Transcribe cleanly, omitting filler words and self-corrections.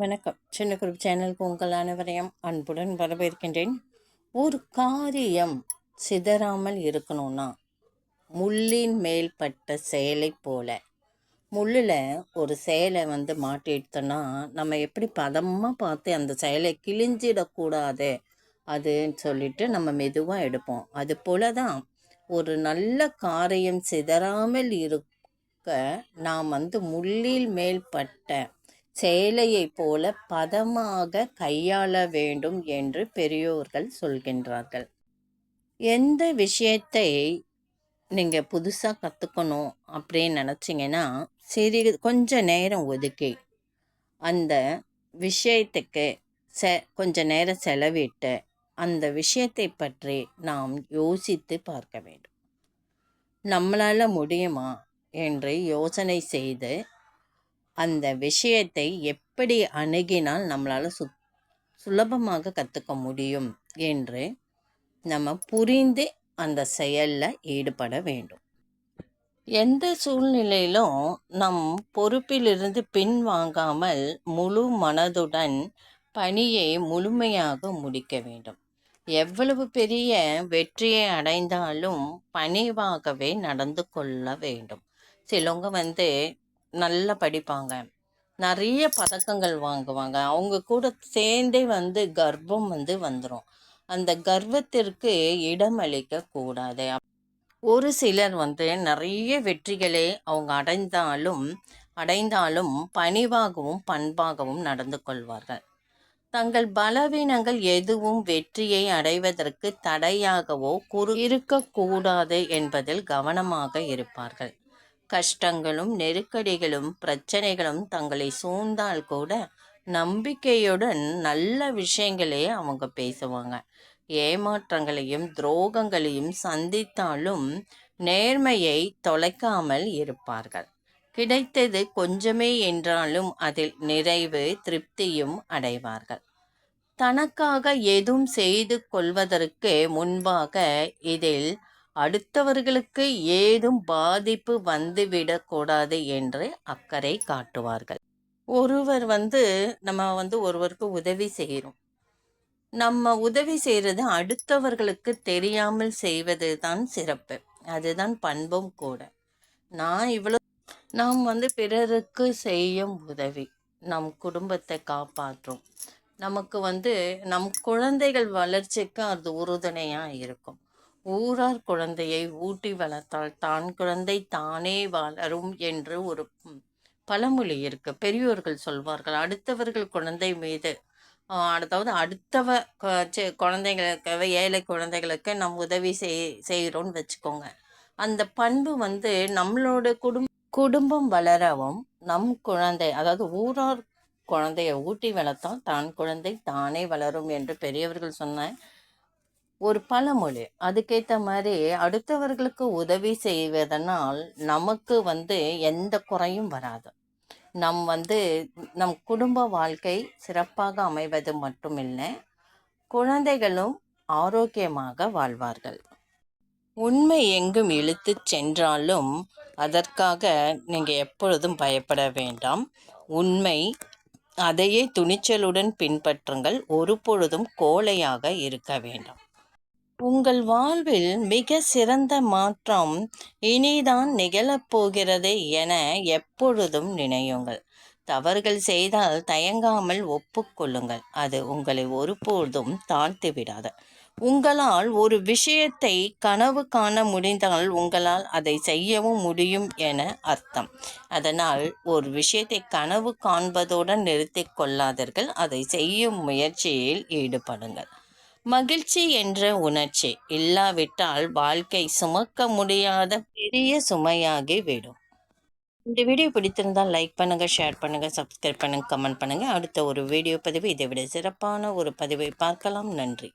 வணக்கம். சின்ன குரூப் சேனலுக்கு உங்கள் அனைவரையும் அன்புடன் வரவேற்கின்றேன். ஒரு காரியம் சிதறாமல் இருக்கணும்னா முள்ளின் மேல் பட்ட செயலை போல. முள்ளில் ஒரு செயலை மாட்டி எடுத்தோன்னா நம்ம எப்படி பதமாக பார்த்து அந்த செயலை கிழிஞ்சிடக்கூடாது அதுன்னு சொல்லிட்டு நம்ம மெதுவாக எடுப்போம். அது போல தான் ஒரு நல்ல காரியம் சிதறாமல் இருக்க நாம் முள்ளில் மேல் பட்ட சேலையைப் போல பதமாக கையாள வேண்டும் என்று பெரியோர்கள் சொல்கின்றார்கள். எந்த விஷயத்தை நீங்கள் புதுசாக கற்றுக்கணும் அப்படின்னு நினச்சிங்கன்னா கொஞ்ச நேரம் ஒதுக்கி அந்த விஷயத்துக்கு கொஞ்ச நேரம் செலவிட்டு அந்த விஷயத்தை பற்றி நாம் யோசித்து பார்க்க வேண்டும். நம்மளால் முடியுமா என்று யோசனை செய்து அந்த விஷயத்தை எப்படி அணுகினால் நம்மளால் சுலபமாக கற்றுக்க முடியும் என்று நம்ம புரிந்து அந்த செயலில் ஈடுபட வேண்டும். எந்த சூழ்நிலையிலும் நம் பொறுப்பிலிருந்து பின்வாங்காமல் முழு மனதுடன் பணியை முழுமையாக முடிக்க வேண்டும். எவ்வளவு பெரிய வெற்றியை அடைந்தாலும் பணிவாகவே நடந்து கொள்ள வேண்டும். சிலவங்க நல்லா படிப்பாங்க, நிறைய பதக்கங்கள் வாங்குவாங்க, அவங்க கூட சேர்ந்தே கர்வம் வந்துடும். அந்த கர்வத்திற்கு இடம் அளிக்க கூடாது. ஒரு சிலர் நிறைய வெற்றிகளை அவங்க அடைந்தாலும் பணிவாகவும் பண்பாகவும் நடந்து கொள்வார்கள். தங்கள் பலவீனங்கள் எதுவும் வெற்றியை அடைவதற்கு தடையாகவோ இருக்கக்கூடாது என்பதில் கவனமாக இருப்பார்கள். கஷ்டங்களும் நெருக்கடிகளும் பிரச்சனைகளும் தங்களை சூழ்ந்தால் கூட நம்பிக்கையுடன் நல்ல விஷயங்களே அவங்க பேசுவாங்க. ஏமாற்றங்களையும் துரோகங்களையும் சந்தித்தாலும் நேர்மையை தொலைக்காமல் இருப்பார்கள். கிடைத்தது கொஞ்சமே என்றாலும் அதில் நிறைவு திருப்தியும் அடைவார்கள். தனக்காக எதுவும் செய்து கொள்வதற்கு முன்பாக இதில் அடுத்தவர்களுக்கு ஏதும் பாதிப்பு வந்துவிடக்கூடாது என்று அக்கறை காட்டுவார்கள். ஒருவர் நம்ம ஒருவருக்கு உதவி செய்கிறோம். நம்ம உதவி செய்கிறது அடுத்தவர்களுக்கு தெரியாமல் செய்வது தான் சிறப்பு. அதுதான் பண்பும் கூட. நாம் பிறருக்கு செய்யும் உதவி நம் குடும்பத்தை காப்பாற்றும். நமக்கு நம் குழந்தைகள் வளர்ச்சிக்கு அது உறுதுணையாக இருக்கும். ஊரார் குழந்தையை ஊட்டி வளர்த்தால் தான் குழந்தை தானே வளரும் என்று ஒரு பழமொழி இருக்கு. பெரியோர்கள் சொல்வார்கள். அடுத்தவர்கள் குழந்தை மீது அதாவது குழந்தைங்களுக்கு, ஏழை குழந்தைகளுக்கு நம் உதவி செய்கிறோன்னு வச்சுக்கோங்க. அந்த பண்பு நம்மளோட குடும்பம் வளரவும் நம் குழந்தை, அதாவது ஊரார் குழந்தையை ஊட்டி வளர்த்தால் தான் குழந்தை தானே வளரும் என்று பெரியவர்கள் சொன்ன ஒரு பழமொழி. அதுக்கேற்ற மாதிரி அடுத்தவர்களுக்கு உதவி செய்வதனால் நமக்கு எந்த குறையும் வராது. நம் குடும்ப வாழ்க்கை சிறப்பாக அமைவது மட்டுமில்லை, குழந்தைகளும் ஆரோக்கியமாக வாழ்வார்கள். உண்மை எங்கும் இழுத்து சென்றாலும் அதற்காக நீங்கள் எப்பொழுதும் பயப்பட வேண்டாம். உண்மை அதையே துணிச்சலுடன் பின்பற்றுங்கள். ஒரு பொழுதும் கோழையாக இருக்க வேண்டாம். உங்கள் வாழ்வில் மிக சிறந்த மாற்றம் இனிதான் நிகழப்போகிறது என எப்பொழுதும் நினையுங்கள். தவறுகள் செய்தால் தயங்காமல் ஒப்புக்கொள்ளுங்கள். அது உங்களை ஒருபோதும் தாழ்த்தி விடாது. உங்களால் ஒரு விஷயத்தை கனவு காண முடிந்தால் உங்களால் அதை செய்யவும் முடியும் என அர்த்தம். அதனால் ஒரு விஷயத்தை கனவு காண்பதுடன் நிறுத்தி கொள்ளாதீர்கள். அதை செய்யும் முயற்சியில் ஈடுபடுங்கள். மகிழ்ச்சி என்ற உணர்ச்சி இல்லாவிட்டால் வாழ்க்கை சுமக்க முடியாத பெரிய சுமையாகி விடும். இந்த வீடியோ பிடித்திருந்தால் லைக் பண்ணுங்கள், ஷேர் பண்ணுங்கள், சப்ஸ்கிரைப் பண்ணுங்கள், கமெண்ட் பண்ணுங்கள். அடுத்த ஒரு வீடியோ பதிவு இதை விட சிறப்பான ஒரு பதிவை பார்க்கலாம். நன்றி.